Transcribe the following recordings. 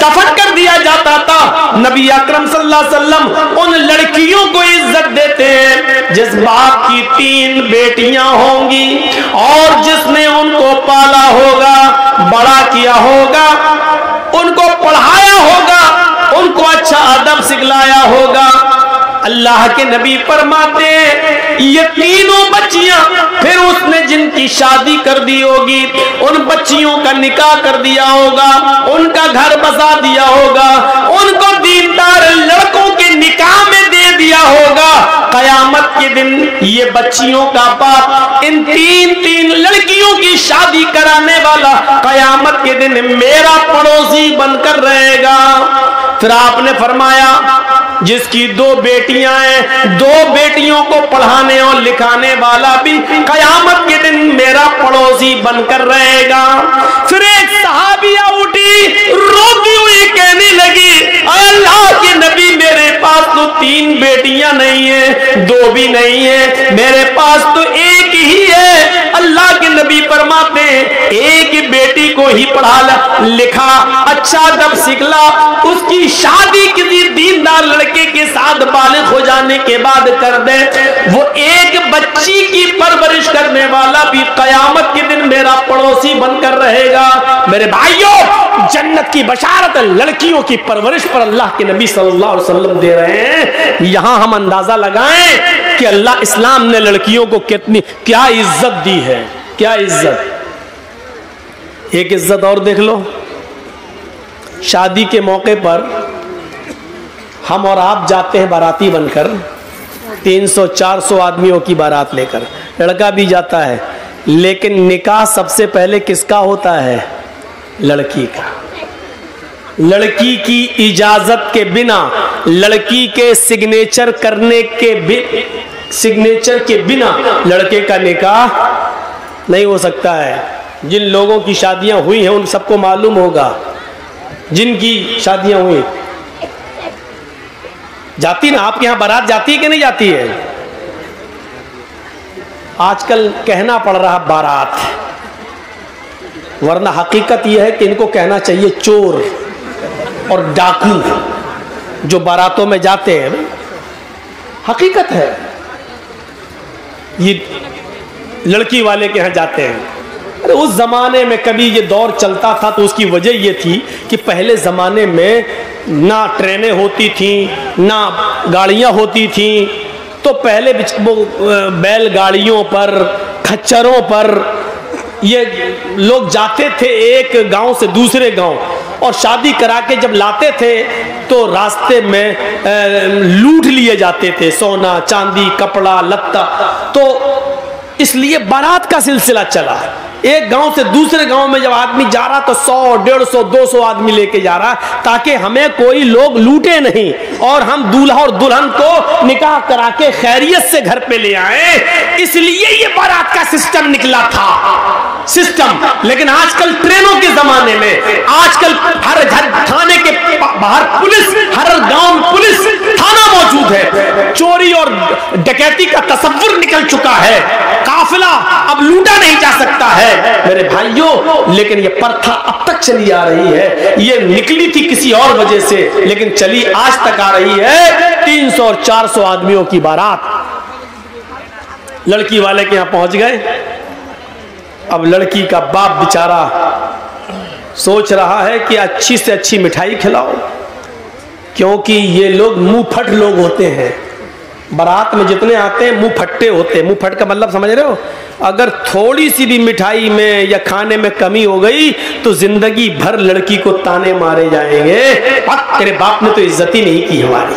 दफन कर दिया जाता था। नबी अकरम सल्लल्लाहु अलैहि वसल्लम उन लड़कियों को इज्जत देते हैं जिस बाप की 3 बेटियां होंगी और जिसने उनको पाला होगा, बड़ा किया होगा, उनको पढ़ाया होगा, उनको अच्छा अदब सिखलाया होगा। अल्लाह के नबी फरमाते हैं ये तीनों बच्चियां, फिर उसने जिनकी शादी कर दी होगी उन बच्चियों का निकाह कर दिया होगा, उनका घर बसा दिया होगा, उनको दीनदार लड़कों के निकाह में दे दिया होगा। कयामत के दिन ये बच्चियों का बाप इन 3 लड़कियों की शादी कराने वाला कयामत के दिन मेरा पड़ोसी बनकर रहेगा। फिर आपने फरमाया जिसकी 2 बेटियां हैं, 2 बेटियों को पढ़ाने और लिखाने वाला भी कयामत के दिन मेरा पड़ोसी बनकर रहेगा। फिर एक सहाबिया उठी, रोती हुई कहने लगी अल्लाह के नबी मेरे पास तो 3 बेटियां नहीं है, 2 भी नहीं है, मेरे पास तो एक ही है। अल्लाह के नबी फरमाते एक बेटी को ही पढ़ा लिखा, अच्छा अदब सिखला, उसकी शादी किसी दीनदार लड़के के साथ बालिग हो जाने के बाद कर दे, वो एक बच्ची की परवरिश करने वाला भी कयामत के दिन मेरा पड़ोसी बनकर रहेगा। मेरे भाइयों, जन्नत की बशारत लड़कियों की परवरिश पर अल्लाह के नबी सल्लल्लाहु अलैहि वसल्लम दे रहे हैं। यहां हम अंदाजा लगाएं कि अल्लाह इस्लाम ने लड़कियों को कितनी क्या इज्जत दी है, क्या इज्जत। एक इज्जत और देख लो, शादी के मौके पर हम और आप जाते हैं बाराती बनकर, 300-400 आदमियों की बारात लेकर, लड़का भी जाता है, लेकिन निकाह सबसे पहले किसका होता है? लड़की का। लड़की की इजाजत के बिना, लड़की के सिग्नेचर के बिना लड़के का निकाह नहीं हो सकता है। जिन लोगों की शादियां हुई हैं उन सबको मालूम होगा, जिनकी शादियां हुई। जाती ना आपके यहां बारात जाती है कि नहीं जाती है? आजकल कहना पड़ रहा बारात, वरना हकीकत यह है कि इनको कहना चाहिए चोर और डाकू जो बारातों में जाते हैं। हकीकत है, ये लड़की वाले के यहां जाते हैं। अरे उस जमाने में कभी ये दौर चलता था तो उसकी वजह ये थी कि पहले जमाने में ना ट्रेनें होती थी, ना गाड़ियां होती थी, तो पहले बैलगाड़ियों पर, खच्चरों पर ये लोग जाते थे एक गांव से दूसरे गांव, और शादी करा के जब लाते थे तो रास्ते में लूट लिए जाते थे सोना चांदी कपड़ा लत्ता। तो इसलिए बारात का सिलसिला चला। एक गांव से दूसरे गांव में जब आदमी जा रहा तो 100, 150, 200 आदमी लेके जा रहा, ताकि हमें कोई लोग लूटे नहीं और हम दूल्हा और दुल्हन को निकाह करा के खैरियत से घर पे ले आए। इसलिए ये बारात का सिस्टम निकला था, सिस्टम। लेकिन आजकल ट्रेनों के जमाने में, आजकल हर थाने के बाहर पुलिस, हर गांव में पुलिस थाना मौजूद है। चोरी और डकैती का तसव्वुर निकल चुका है, काफिला अब लूटा नहीं जा सकता है मेरे भाइयों। लेकिन ये प्रथा अब तक चली आ रही है, ये निकली थी किसी और वजह से, लेकिन चली आज तक आ रही है। 300 और 400 आदमियों की बारात लड़की वाले के यहां पहुंच गए। अब लड़की का बाप बेचारा सोच रहा है कि अच्छी से अच्छी मिठाई खिलाओ, क्योंकि ये लोग मुंह फट लोग होते हैं। बारात में जितने आते हैं मुंह फट्टे होते हैं। मुंह फट का मतलब समझ रहे हो? अगर थोड़ी सी भी मिठाई में या खाने में कमी हो गई तो जिंदगी भर लड़की को ताने मारे जाएंगे, तेरे बाप ने तो इज्जत ही नहीं की हमारी।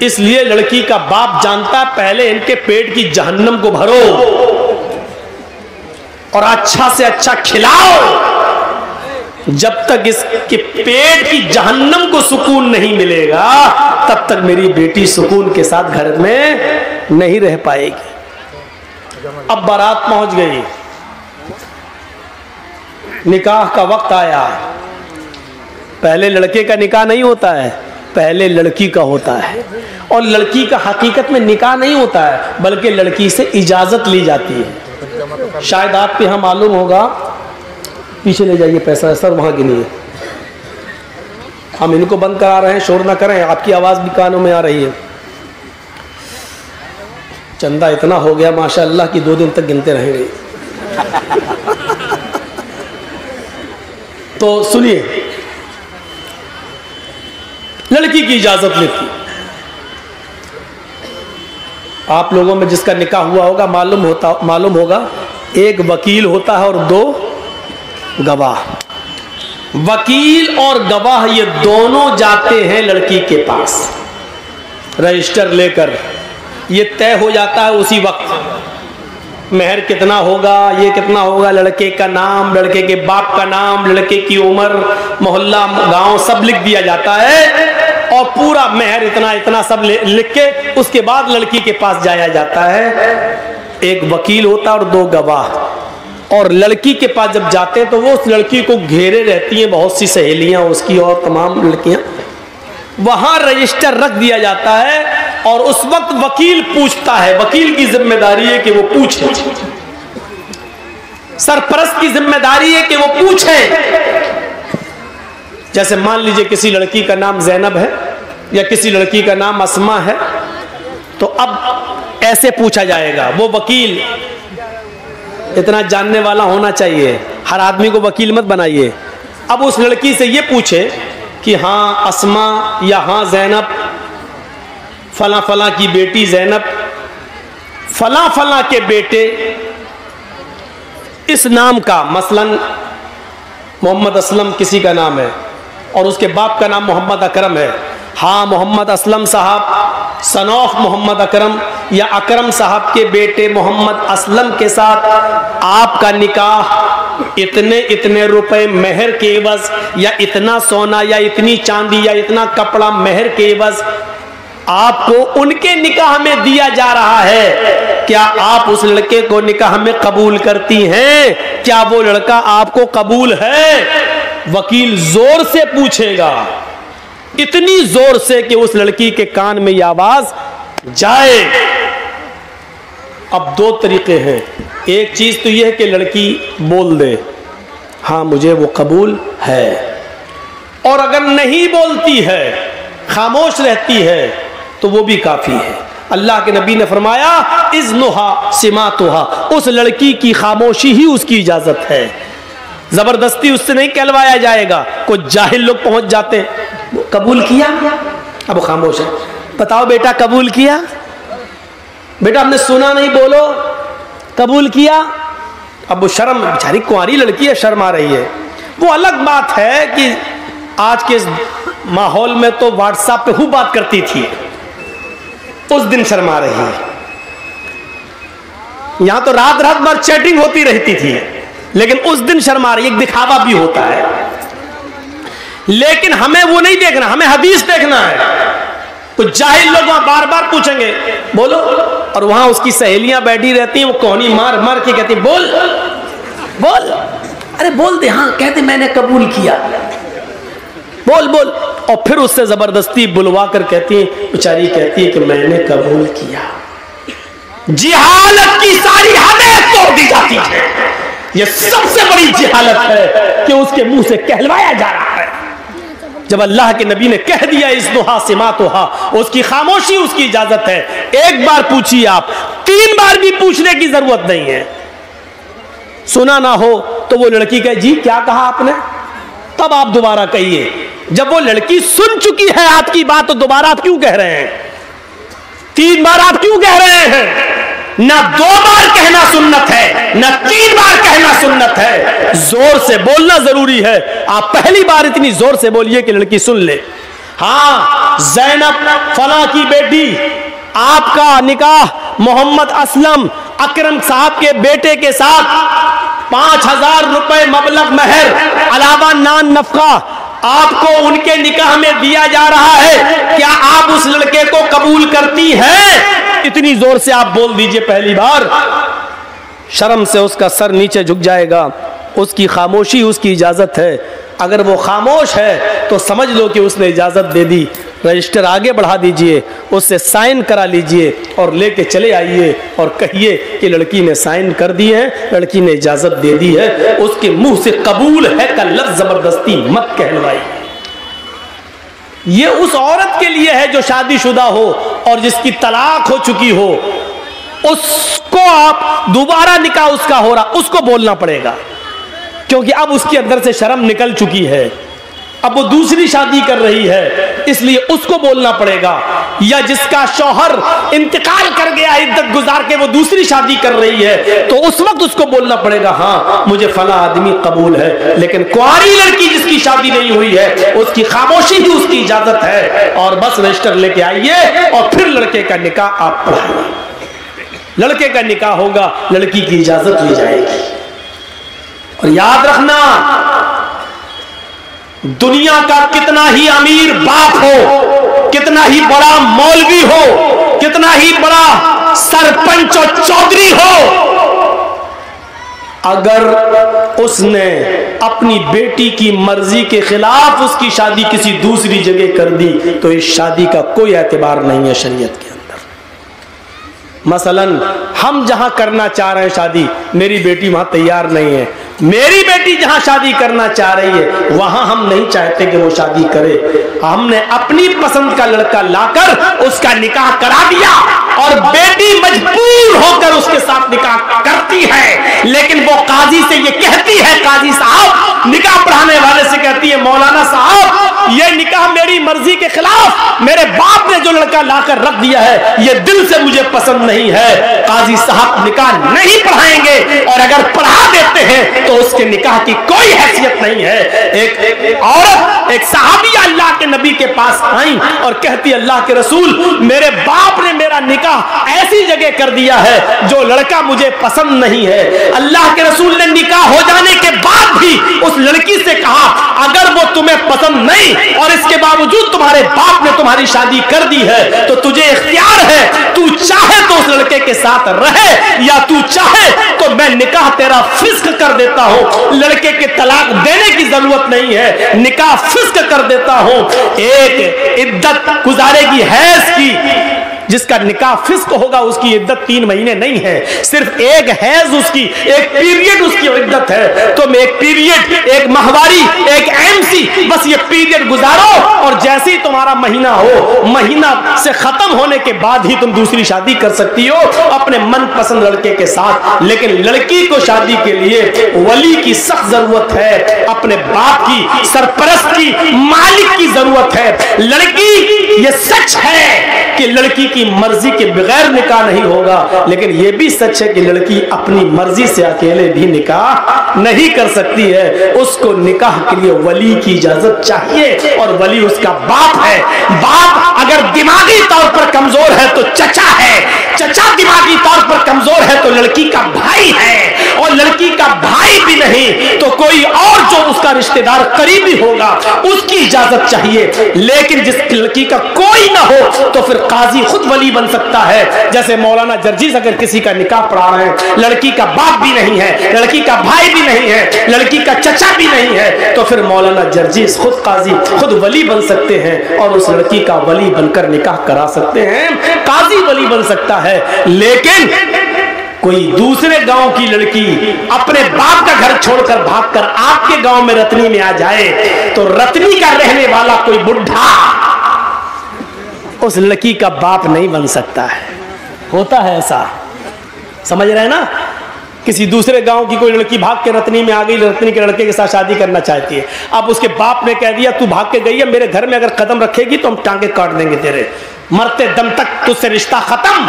इसलिए लड़की का बाप जानता, पहले इनके पेट की जहन्नम को भरो और अच्छा से अच्छा खिलाओ। जब तक इसके पेट की जहन्नम को सुकून नहीं मिलेगा तब तक मेरी बेटी सुकून के साथ घर में नहीं रह पाएगी। अब बारात पहुंच गई, निकाह का वक्त आया। पहले लड़के का निकाह नहीं होता है, पहले लड़की का होता है। और लड़की का हकीकत में निकाह नहीं होता है, बल्कि लड़की से इजाजत ली जाती है। शायद आपके यहां मालूम होगा, पीछे ले जाइए पैसा सर, वहां गिनिए। हम इनको बंद करा रहे हैं, शोर ना करें, आपकी आवाज़ भी कानों में आ रही है। चंदा इतना हो गया माशाअल्लाह कि 2 दिन तक गिनते रहेंगे। तो सुनिए, लड़की की इजाजत लेती। आप लोगों में जिसका निकाह हुआ होगा मालूम होगा, एक वकील होता है और 2 गवाह। वकील और गवाह ये दोनों जाते हैं लड़की के पास रजिस्टर लेकर। ये तय हो जाता है उसी वक्त, महर कितना होगा, ये कितना होगा, लड़के का नाम, लड़के के बाप का नाम, लड़के की उम्र, मोहल्ला, गांव सब लिख दिया जाता है और पूरा महर इतना इतना सब लिख के उसके बाद लड़की के पास जाया जाता है। एक वकील होता है और 2 गवाह। और लड़की के पास जब जाते हैं तो वो उस लड़की को घेरे रहती हैं बहुत सी सहेलियां उसकी और तमाम लड़कियां। वहां रजिस्टर रख दिया जाता है और उस वक्त वकील पूछता है। वकील की जिम्मेदारी है कि वो पूछे, सरपरस्त की जिम्मेदारी है कि वो पूछे। जैसे मान लीजिए किसी लड़की का नाम ज़ैनब है या किसी लड़की का नाम अस्मा है, तो अब ऐसे पूछा जाएगा। वो वकील इतना जानने वाला होना चाहिए, हर आदमी को वकील मत बनाइए। अब उस लड़की से ये पूछे कि हाँ अस्मा या हाँ ज़ैनब, फला फला की बेटी ज़ैनब, फला फला के बेटे इस नाम का, मसलन मोहम्मद असलम किसी का नाम है और उसके बाप का नाम मोहम्मद अकरम है। हाँ मोहम्मद असलम साहब सन ऑफ मोहम्मद अकरम या अकरम साहब के बेटे मोहम्मद असलम के साथ आपका निकाह इतने इतने रुपए महर के एवज या इतना सोना या इतनी चांदी या इतना कपड़ा महर के एवज आपको उनके निकाह में दिया जा रहा है। क्या आप उस लड़के को निकाह में कबूल करती हैं? क्या वो लड़का आपको कबूल है? वकील जोर से पूछेगा, इतनी जोर से कि उस लड़की के कान में यह आवाज जाए। अब 2 तरीके हैं। एक चीज तो यह है कि लड़की बोल दे हाँ मुझे वो कबूल है, और अगर नहीं बोलती है, खामोश रहती है, तो वो भी काफी है। अल्लाह के नबी ने फरमाया इज़्नुहा सिमातुहा, उस लड़की की खामोशी ही उसकी इजाजत है। जबरदस्ती उससे नहीं कहलवाया जाएगा। कुछ जाहिल लोग पहुंच जाते हैं, कबूल किया, अब वो खामोश है। बताओ बेटा कबूल किया? बेटा हमने सुना नहीं, बोलो कबूल किया। अब वो शर्म, बेचारी कुंवारी लड़की है, शर्म आ रही है। वो अलग बात है कि आज के माहौल में तो व्हाट्सएप पे खूब बात करती थी, उस दिन शर्मा रही है। यहां तो रात रात भर चैटिंग होती रहती थी, लेकिन उस दिन शर्मा रही है। एक दिखावा भी होता है, लेकिन हमें वो नहीं देखना, हमें हदीस देखना है। तो जाहिल लोग वहां बार बार पूछेंगे बोलो, और वहां उसकी सहेलियां बैठी रहती हैं, वो कोहनी मार मार के कहती बोल बोल, अरे बोल दे, हाँ कहते मैंने कबूल किया, बोल बोल। और फिर उससे जबरदस्ती बुलवा कर कहती है, बेचारी कहती है कि मैंने कबूल किया। जिहालत की सारी हदें तोड़ दी जाती है। यह सबसे बड़ी जिहालत है कि उसके मुंह से कहलवाया जा रहा है। जब अल्लाह के नबी ने कह दिया इज़्नुहा सिमातुहा, उसकी खामोशी उसकी इजाजत है। एक बार पूछिए आप, 3 बार भी पूछने की जरूरत नहीं है। सुना ना हो तो वो लड़की कहे जी क्या कहा आपने, तब आप दोबारा कहिए। जब वो लड़की सुन चुकी है आपकी बात, तो दोबारा आप क्यों कह रहे हैं? 3 बार आप क्यों कह रहे हैं? ना 2 बार कहना सुन्नत है, ना 3 बार कहना सुन्नत है। जोर से बोलना जरूरी है। आप पहली बार इतनी जोर से बोलिए कि लड़की सुन ले। हाँ ज़ैनब फला की बेटी, आपका निकाह मोहम्मद असलम अकरम साहब के बेटे के साथ 5000 रुपए मबलग महर अलावा नान नफका आपको उनके निकाह में दिया जा रहा है। क्या आप उस लड़के को कबूल करती हैं? इतनी जोर से आप बोल दीजिए पहली बार। शर्म से उसका सर नीचे झुक जाएगा। उसकी खामोशी उसकी इजाजत है। अगर वो खामोश है तो समझ लो कि उसने इजाजत दे दी। रजिस्टर आगे बढ़ा दीजिए, उससे साइन करा लीजिए और लेके चले आइए और कहिए कि लड़की ने साइन कर दी है, लड़की ने इजाजत दे दी है। उसके मुंह से कबूल है का लफ्ज जबरदस्ती मत कहलवाइए। ये उस औरत के लिए है जो शादीशुदा हो और जिसकी तलाक हो चुकी हो, उसको आप दोबारा निकाह उसका हो रहा, उसको बोलना पड़ेगा, क्योंकि अब उसके अंदर से शर्म निकल चुकी है, अब वो दूसरी शादी कर रही है, इसलिए उसको बोलना पड़ेगा। या जिसका शौहर इंतकाल कर गया, इद्दत गुजार के वो दूसरी शादी कर रही है, तो उस वक्त उसको बोलना पड़ेगा हाँ मुझे फला आदमी कबूल है। लेकिन कुंवारी लड़की जिसकी शादी नहीं हुई है, उसकी खामोशी ही उसकी इजाजत है, और बस रजिस्टर लेके आइए और फिर लड़के का निकाह आप पढ़ाइए। लड़के का निकाह होगा, लड़की की इजाजत ली जाएगी। और याद रखना, दुनिया का कितना ही अमीर बाप हो, कितना ही बड़ा मौलवी हो, कितना ही बड़ा सरपंच और चौधरी हो, अगर उसने अपनी बेटी की मर्जी के खिलाफ उसकी शादी किसी दूसरी जगह कर दी, तो इस शादी का कोई एतबार नहीं है शरीयत के अंदर। मसलन हम जहां करना चाह रहे हैं शादी, मेरी बेटी वहां तैयार नहीं है, मेरी बेटी जहां शादी करना चाह रही है वहां हम नहीं चाहते कि वो शादी करे। हमने अपनी पसंद का लड़का लाकर उसका निकाह करा दिया, और बेटी मजबूर होकर उसके साथ निकाह करती है, लेकिन वो काजी से ये कहती है, काजी साहब निकाह पढ़ाने वाले से कहती है, मौलाना साहब ये निकाह मेरी मर्जी के खिलाफ मेरे बाप ने जो लड़का लाकर रख दिया है, ये दिल से मुझे पसंद नहीं है, काजी साहब निकाह नहीं पढ़ाएंगे, और अगर पढ़ा देते हैं तो उसके निकाह की कोई हैसियत नहीं है। एक औरत, एक सहाबिया अल्लाह के नबी के पास आई और कहती, अल्लाह के रसूल मेरे बाप ने मेरा निकाह ऐसी जगह कर दिया है जो लड़का मुझे पसंद नहीं है। अल्लाह के रसूल ने निकाह हो जाने के बाद भी उस लड़की से कहा, अगर वो तुम्हें पसंद नहीं और इसके बावजूद तुम्हारे बाप ने तुम्हारी शादी कर दी है, तो तुझे इख्तियार है, तू चाहे तो उस लड़के के साथ रहे, या तू चाहे तो मैं निकाह तेरा फिस्क कर देता हूं। लड़के के तलाक देने की जरूरत नहीं है, निकाह फिस्क कर देता हूं। एक इद्दत गुजारेगी हैज की, जिसका निकाह फिस्क होगा उसकी इद्दत 3 महीने नहीं है, सिर्फ एक हैज उसकी, एक पीरियड उसकी इद्दत है। तो एक पीरियड, एक माहवारी, एक एमसी, बस ये पीरियड गुजारो, और जैसे ही तुम्हारा महीना हो, महीना से खत्म होने के बाद ही तुम दूसरी शादी कर सकती हो अपने मनपसंद लड़के के साथ। लेकिन लड़की को शादी के लिए वली की सख्त जरूरत है, अपने बाप की, सरपरस्त की, मालिक की जरूरत है। लड़की, ये सच है कि लड़की की मर्जी के बगैर निकाह नहीं होगा, लेकिन यह भी सच है कि लड़की अपनी मर्जी से अकेले भी निकाह नहीं कर सकती है। उसको निकाह के लिए वली की इजाजत चाहिए, और वली उसका बाप है। बाप अगर दिमागी तौर पर कमजोर है तो चचा है, चचा दिमागी तौर पर कमजोर है तो लड़की का भाई है, और लड़की का भाई भी नहीं तो कोई और जो उसका रिश्तेदार करीबी होगा उसकी इजाजत चाहिए। लेकिन जिस लड़की का कोई ना हो तो फिर काजी खुद वली बन सकता है। जैसे मौलाना जर्जीस अगर किसी का निकाह पढ़ा रहे हैं, लड़की का बाप भी नहीं है, लड़की का भाई भी नहीं है, लड़की का चचा भी नहीं है, तो फिर मौलाना जर्जीस खुद काजी, खुद वली बन सकते हैं, और उस लड़की का वली बनकर निकाह करा सकते हैं। काजी वली बन सकता है। लेकिन कोई दूसरे गांव की लड़की अपने बाप का घर छोड़कर भागकर आपके गांव में रतनी में आ जाए, तो रतनी का रहने वाला कोई बुढ़ा उस लड़की का बाप नहीं बन सकता है। होता है ऐसा, समझ रहे हैं ना। किसी दूसरे गांव की कोई लड़की भाग के रतनी में आ गई, रतनी के लड़के के साथ शादी करना चाहती है। अब उसके बाप ने कह दिया, तू भाग के गई है, मेरे घर में अगर कदम रखेगी तो हम टांगे काट देंगे तेरे, मरते दम तक तुझसे रिश्ता खत्म।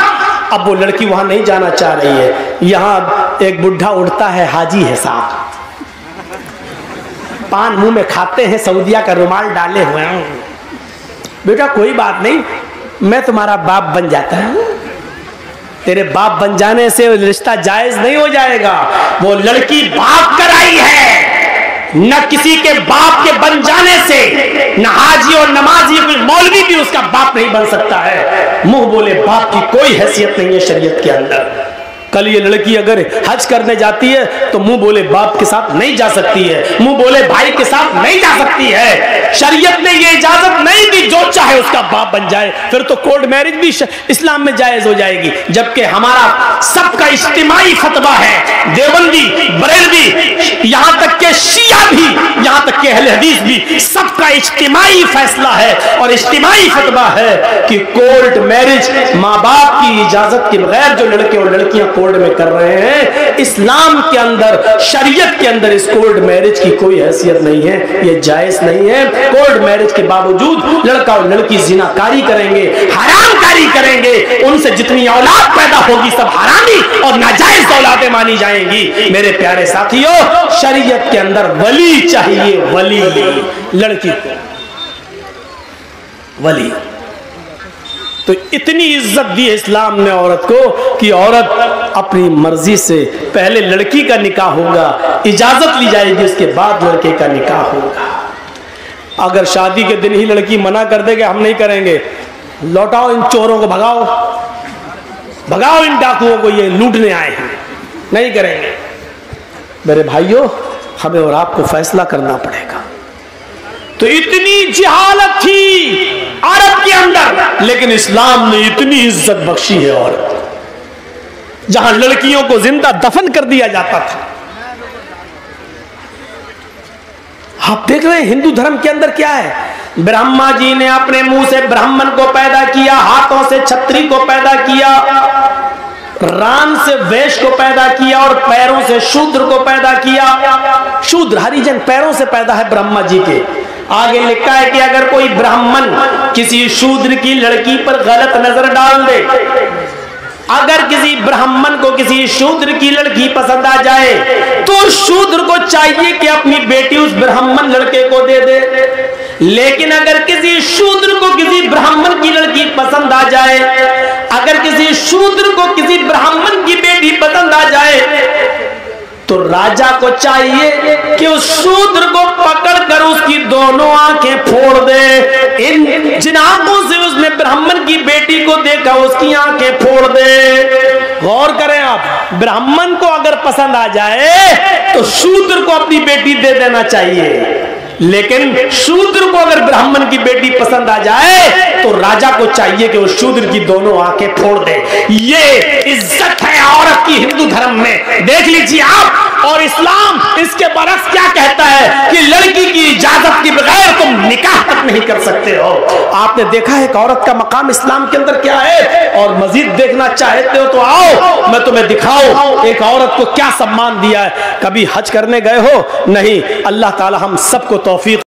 अब वो लड़की वहां नहीं जाना चाह रही है। यहां एक बुढ़ा उड़ता है, हाजी है साहब, पान मुंह में खाते हैं, सऊदिया का रुमाल डाले हुए हैं। बेटा कोई बात नहीं, मैं तुम्हारा बाप बन जाता हूं। तेरे बाप बन जाने से रिश्ता जायज नहीं हो जाएगा। वो लड़की बाप कराई है, न किसी के बाप के बन जाने से न हाजी और नमाजी कोई मौलवी भी उसका बाप नहीं बन सकता है। मुंह बोले बाप की कोई हैसियत नहीं है शरीयत के अंदर। कल ये लड़की अगर हज करने जाती है तो मुंह बोले बाप के साथ नहीं जा सकती है, मुंह बोले भाई के साथ नहीं जा सकती है। शरीयत ने ये इजाजत नहीं दी जो चाहे उसका बाप बन जाए, फिर तो कोर्ट मैरिज भी इस्लाम में जायज हो जाएगी। जबकि हमारा सबका इज्तिमाई फतवा है, देवबंदी, बरेलवी, यहां तक के शिया भी, यहाँ तक कि अहले हदीस भी, सबका इज्तिमाई फैसला है और इज्तिमाई फतवा है कि कोर्ट मैरिज माँ बाप की इजाजत के बगैर जो लड़के और लड़कियां कोर्ट में कर रहे हैं, इस्लाम के अंदर, शरीयत के अंदर इस कोर्ट मैरिज की कोई हैसियत नहीं है, ये जायज नहीं है। कोर्ट मैरिज के बावजूद लड़का और लड़की जिनाकारी करेंगे, हरामकारी करेंगे, उनसे जितनी औलाद पैदा होगी सब हरामी और नाजायज औलादें मानी जाएंगी। मेरे प्यारे साथियों, शरीयत के अंदर वली चाहिए, वली लड़की को वली। तो इतनी इज्जत दी है इस्लाम ने औरत को कि औरत अपनी मर्जी से पहले लड़की का निकाह होगा, इजाजत ली जाएगी, उसके बाद लड़के का निकाह होगा। अगर शादी के दिन ही लड़की मना कर देगा हम नहीं करेंगे, लौटाओ इन चोरों को, भगाओ भगाओ इन डाकुओं को, ये लूटने आए हैं, नहीं करेंगे। मेरे भाइयों, हमें और आपको फैसला करना पड़ेगा। तो इतनी जिहालत थी अरब के अंदर, लेकिन इस्लाम ने इतनी इज्जत बख्शी है औरत, जहां लड़कियों को जिंदा दफन कर दिया जाता था। आप देख रहे हैं हिंदू धर्म के अंदर क्या है। ब्रह्मा जी ने अपने मुंह से ब्राह्मण को पैदा किया, हाथों से छत्री को पैदा किया, रान से वैश्य को पैदा किया और पैरों से शूद्र को पैदा किया। शूद्र हरिजन पैरों से पैदा है ब्रह्मा जी के। आगे लिखा है कि अगर कोई ब्राह्मण किसी शूद्र की लड़की पर गलत नजर डाल दे, अगर किसी ब्राह्मण को किसी शूद्र की लड़की पसंद आ जाए तो शूद्र को चाहिए कि अपनी बेटी उस ब्राह्मण लड़के को दे दे। लेकिन अगर किसी शूद्र को किसी ब्राह्मण की लड़की पसंद आ जाए, अगर किसी शूद्र को किसी ब्राह्मण की बेटी पसंद आ जाए, तो राजा को चाहिए कि उस शूद्र को पकड़कर उसकी दोनों आंखें फोड़ दे। इन जिन आंखों से उसने ब्राह्मण की बेटी को देखा उसकी आंखें फोड़ दे। गौर करें आप, ब्राह्मण को अगर पसंद आ जाए तो शूद्र को अपनी बेटी दे देना चाहिए, लेकिन शूद्र को अगर ब्राह्मण की बेटी पसंद आ जाए तो राजा को चाहिए कि वो शूद्र की दोनों आंखें फोड़ दे। ये इज्जत है औरत की हिंदू धर्म में। देख लीजिए आप, और इस्लाम इसके बरक्स क्या कहता है कि लड़की की इजाजत के बगैर तुम निकाह तक नहीं कर सकते हो। आपने देखा है कि औरत का मकाम इस्लाम के अंदर क्या है, और मजीद देखना चाहते हो तो आओ मैं तुम्हें दिखाऊं एक औरत को क्या सम्मान दिया है। कभी हज करने गए हो? नहीं। अल्लाह ताला हम सबको तौफीक